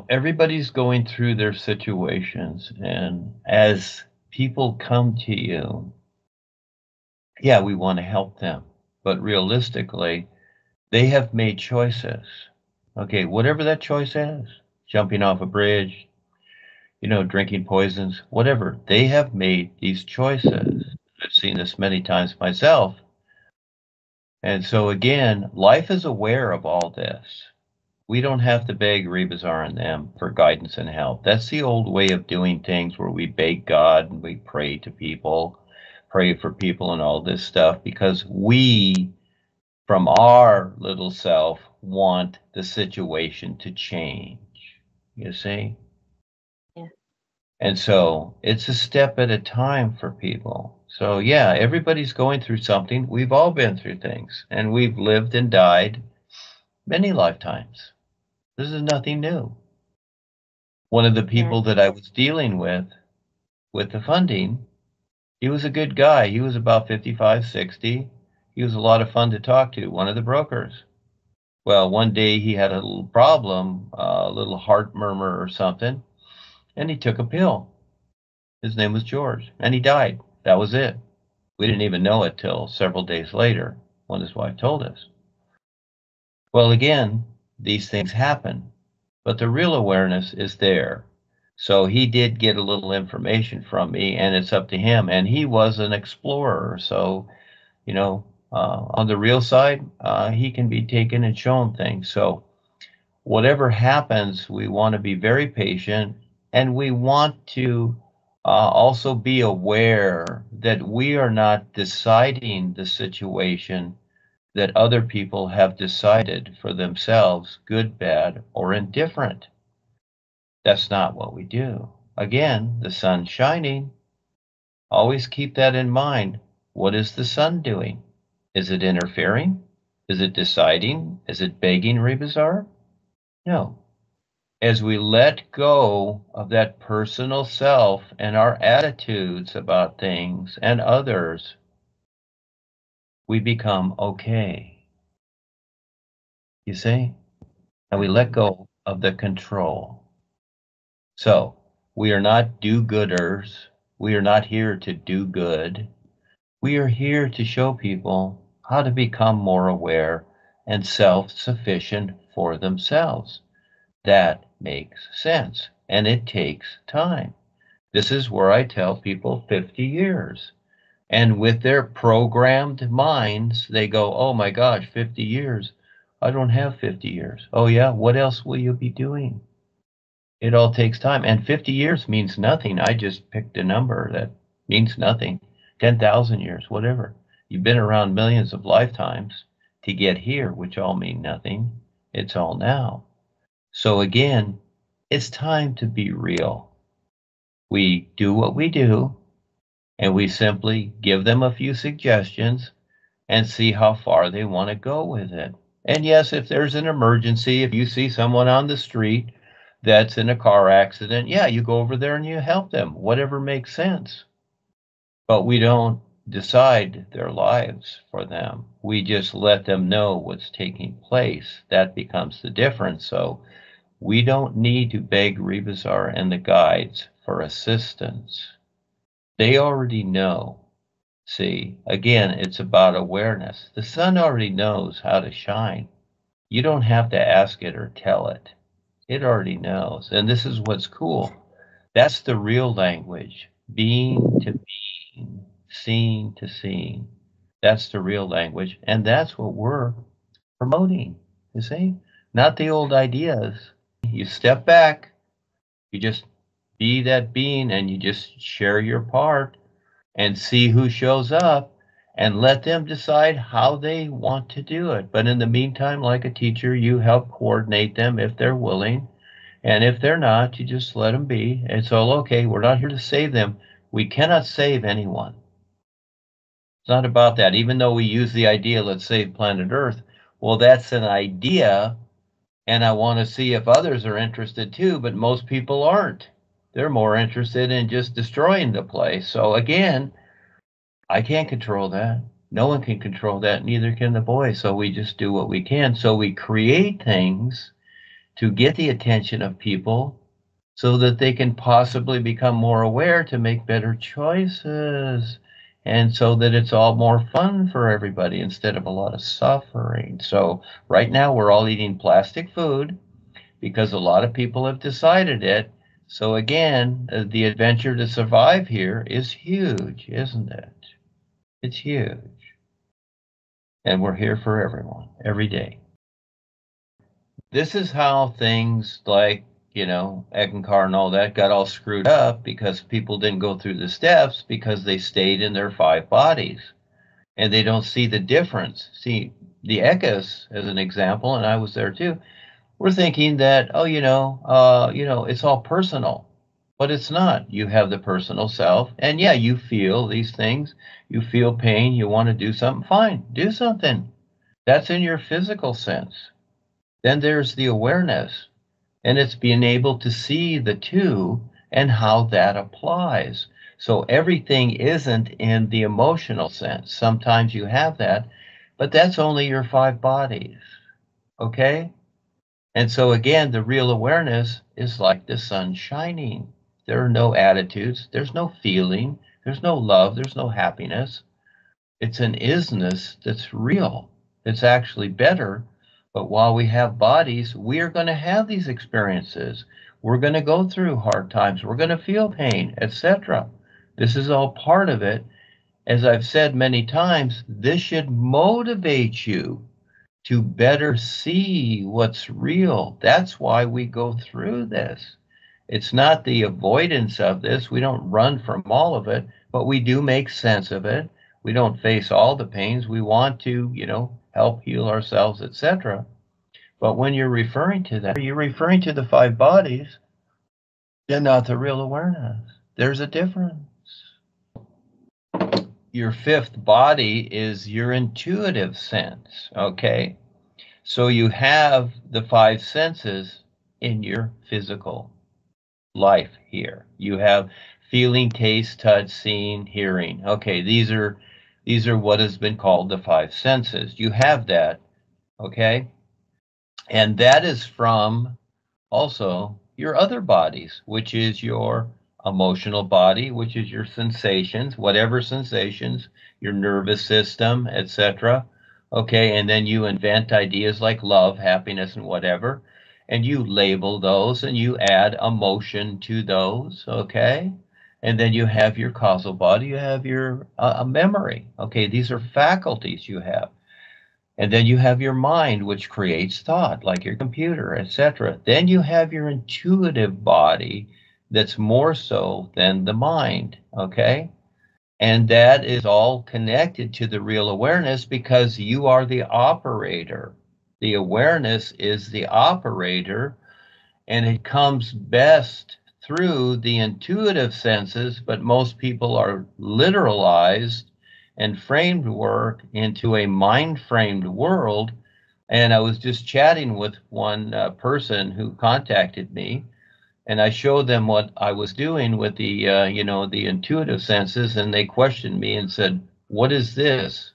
Everybody's going through their situations, and as people come to you, yeah, we want to help them, but realistically, they have made choices. Okay, whatever that choice is, jumping off a bridge, drinking poisons, whatever, they have made these choices. I've seen this many times myself. And so again, life is aware of all this. We don't have to beg Rebazar and them for guidance and help. That's the old way of doing things where we beg God and we pray to people, pray for people and all this stuff because we, from our little self, want the situation to change. You see? Yeah. And so it's a step at a time for people. So yeah, everybody's going through something. We've all been through things and we've lived and died many lifetimes. This is nothing new. One of the Yeah. people that I was dealing with the funding, he was a good guy. He was about 55, 60. He was a lot of fun to talk to, one of the brokers. Well, one day he had a little problem, a little heart murmur or something, and he took a pill. His name was George, and he died. That was it. We didn't even know it till several days later when his wife told us. Well, again, these things happen, but the real awareness is there. So he did get a little information from me, and it's up to him. And he was an explorer. So, on the real side, he can be taken and shown things. So, whatever happens, we want to be very patient and we want to also be aware that we are not deciding the situation that other people have decided for themselves, good, bad, or indifferent. That's not what we do. Again, the sun's shining. Always keep that in mind. What is the sun doing? Is it interfering? Is it deciding? Is it begging Rebazar? No. As we let go of that personal self and our attitudes about things and others, we become okay. You see? And we let go of the control. So we are not do-gooders. We are not here to do good. We are here to show people how to become more aware and self-sufficient for themselves. That makes sense, and it takes time. This is where I tell people 50 years. And with their programmed minds, they go, oh my gosh, 50 years. I don't have 50 years. Oh yeah, what else will you be doing? It all takes time. And 50 years means nothing. I just picked a number that means nothing. 10,000 years, whatever. You've been around millions of lifetimes to get here, which all mean nothing. It's all now. So again, it's time to be real. We do what we do, and we simply give them a few suggestions and see how far they want to go with it. And yes, if there's an emergency, if you see someone on the street that's in a car accident, yeah, you go over there and you help them, whatever makes sense. But we don't decide their lives for them. We just let them know what's taking place. That becomes the difference. So we don't need to beg Rebazar and the guides for assistance. They already know. See, again, it's about awareness. The sun already knows how to shine. You don't have to ask it or tell it. It already knows. And this is what's cool. That's the real language. Being to being, seeing to seeing. That's the real language. And that's what we're promoting, you see? Not the old ideas. You step back, you just be that being and you just share your part and see who shows up and let them decide how they want to do it. But in the meantime, like a teacher, you help coordinate them if they're willing. And if they're not, you just let them be. It's all okay. We're not here to save them. We cannot save anyone. It's not about that. Even though we use the idea, let's save planet Earth, well, that's an idea. And I want to see if others are interested too, but most people aren't. They're more interested in just destroying the place. So again, I can't control that. No one can control that, neither can the boy. So we just do what we can. So we create things to get the attention of people so that they can possibly become more aware to make better choices, and so that it's all more fun for everybody instead of a lot of suffering. So right now we're all eating plastic food because a lot of people have decided it. So again, the adventure to survive here is huge, isn't it? It's huge. And we're here for everyone, every day. This is how things like, Eckankar and all that got all screwed up, because people didn't go through the steps because they stayed in their 5 bodies. And they don't see the difference. See, the Eckas, as an example, and I was there too, we're thinking that, it's all personal, but it's not. You have the personal self, and yeah, you feel these things. You feel pain. You want to do something. Fine, do something. That's in your physical sense. Then there's the awareness, and it's being able to see the two and how that applies. So everything isn't in the emotional sense. Sometimes you have that, but that's only your 5 bodies. Okay? And so again, the real awareness is like the sun shining. There are no attitudes, there's no feeling, there's no love, there's no happiness. It's an isness that's real. It's actually better. But while we have bodies, we are going to have these experiences. We're going to go through hard times. We're going to feel pain, etc. This is all part of it. As I've said many times, this should motivate you to better see what's real. That's why we go through this. It's not the avoidance of this. We don't run from all of it, but we do make sense of it. We don't face all the pains. We want to, help heal ourselves, etc. But when you're referring to that, you're referring to the 5 bodies and not the real awareness. There's a difference. Your 5th body is your intuitive sense, okay? So you have the 5 senses in your physical life here. You have feeling, taste, touch, seeing, hearing. Okay, these are what has been called the 5 senses. You have that, okay? And that is from also your other bodies, which is your emotional body, which is your sensations, whatever sensations, your nervous system, etc. Okay, and then you invent ideas like love, happiness, and whatever, and you label those and you add emotion to those, okay? And then you have your causal body, you have your memory. Okay, these are faculties you have. And then you have your mind, which creates thought, like your computer, etc. Then you have your intuitive body that's more so than the mind, okay? And that is all connected to the real awareness because you are the operator. The awareness is the operator, and it comes best through the intuitive senses, but most people are literalized and framed work into a mind-framed world. And I was just chatting with one person who contacted me, and I showed them what I was doing with the, the intuitive senses, and they questioned me and said, "What is this?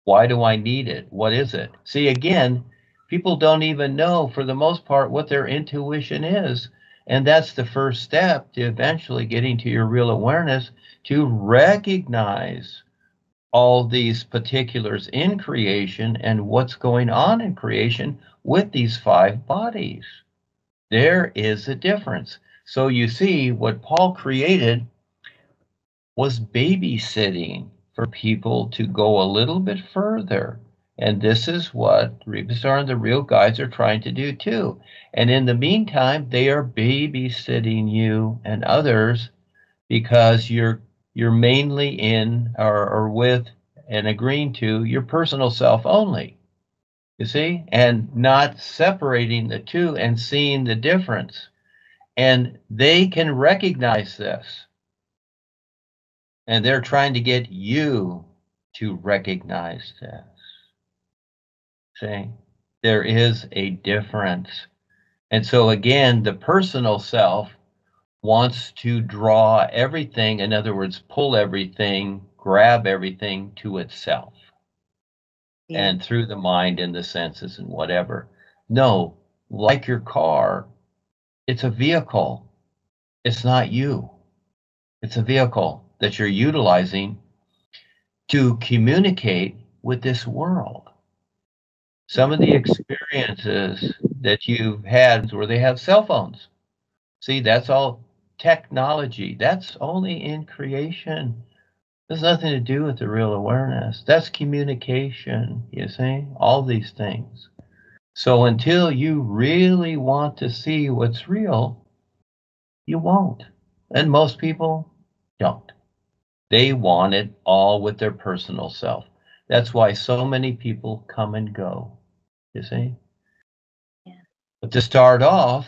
Why do I need it? What is it?" See, again, people don't even know, for the most part, what their intuition is. And that's the first step to eventually getting to your real awareness, to recognize all these particulars in creation and what's going on in creation with these 5 bodies. There is a difference. So you see, what Paul created was babysitting for people to go a little bit further. And this is what Rebustar and the Real Guides are trying to do too. And in the meantime, they are babysitting you and others because you're mainly in or with and agreeing to your personal self only, you see, and not separating the two and seeing the difference. And they can recognize this. And they're trying to get you to recognize this. See, there is a difference. And so again, the personal self wants to draw everything, in other words, pull everything, grab everything to itself. Yeah. And through the mind and the senses and whatever. No, like your car, it's a vehicle. It's not you. It's a vehicle that you're utilizing to communicate with this world. Some of the experiences that you've had where they have cell phones. See, that's all technology. That's only in creation. There's nothing to do with the real awareness. That's communication, you see, all these things. So until you really want to see what's real, you won't. And most people don't. They want it all with their personal self. That's why so many people come and go, you see. Yeah. But to start off,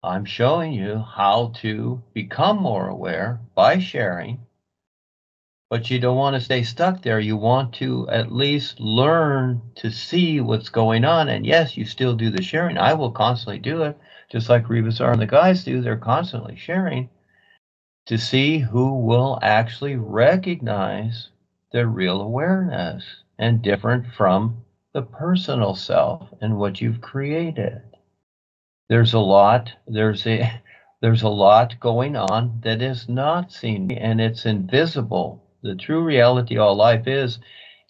I'm showing you how to become more aware by sharing, but you don't want to stay stuck there. You want to at least learn to see what's going on. And yes, you still do the sharing. I will constantly do it, just like Rebasar and the guys do. They're constantly sharing to see who will actually recognize their real awareness and different from the personal self and what you've created. There's a lot, there's a lot going on that is not seen, and it's invisible. The true reality all life is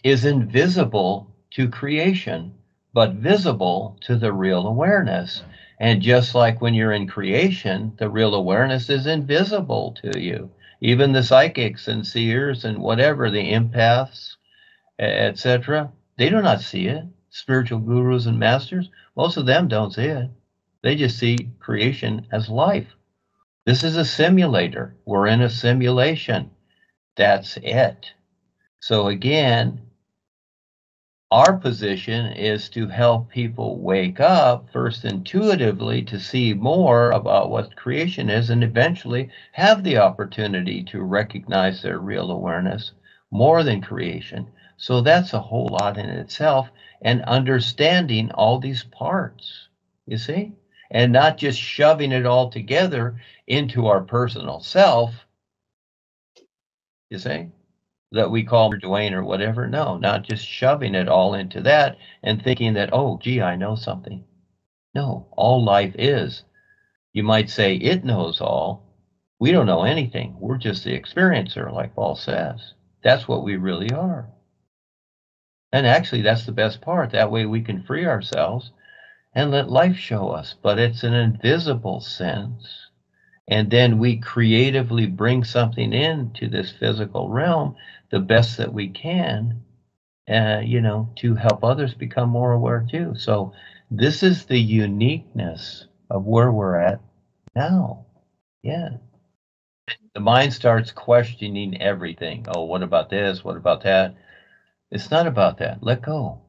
invisible to creation, but visible to the real awareness. And just like when you're in creation, the real awareness is invisible to you. Even the psychics and seers and whatever, the empaths, etc., they do not see it. Spiritual gurus and masters, most of them don't see it. They just see creation as life. This is a simulator. We're in a simulation. That's it. So again, our position is to help people wake up first intuitively to see more about what creation is and eventually have the opportunity to recognize their real awareness more than creation. So that's a whole lot in itself, and understanding all these parts, you see, and not just shoving it all together into our personal self, you see, that we call Duane or whatever. No, not just shoving it all into that and thinking that, oh, gee, I know something. No, all life is. You might say it knows all. We don't know anything. We're just the experiencer, like Paul says. That's what we really are. And actually, that's the best part. That way we can free ourselves and let life show us. But it's an invisible sense. And then we creatively bring something into this physical realm the best that we can, to help others become more aware too. So this is the uniqueness of where we're at now. Yeah. The mind starts questioning everything. Oh, what about this? What about that? It's not about that. Let go.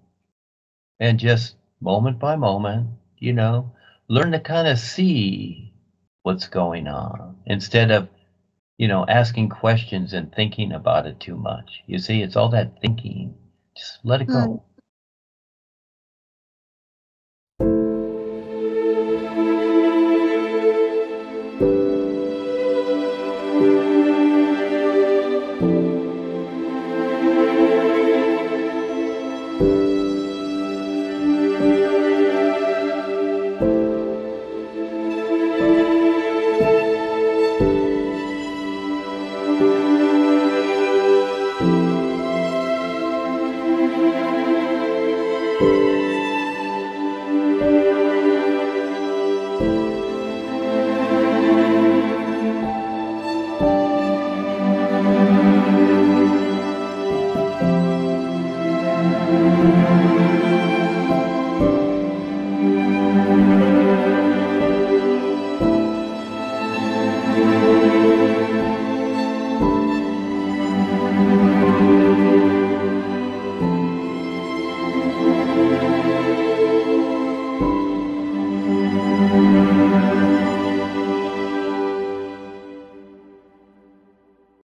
And just moment by moment, learn to kind of see what's going on instead of asking questions and thinking about it too much. You see, it's all that thinking. Just let it go.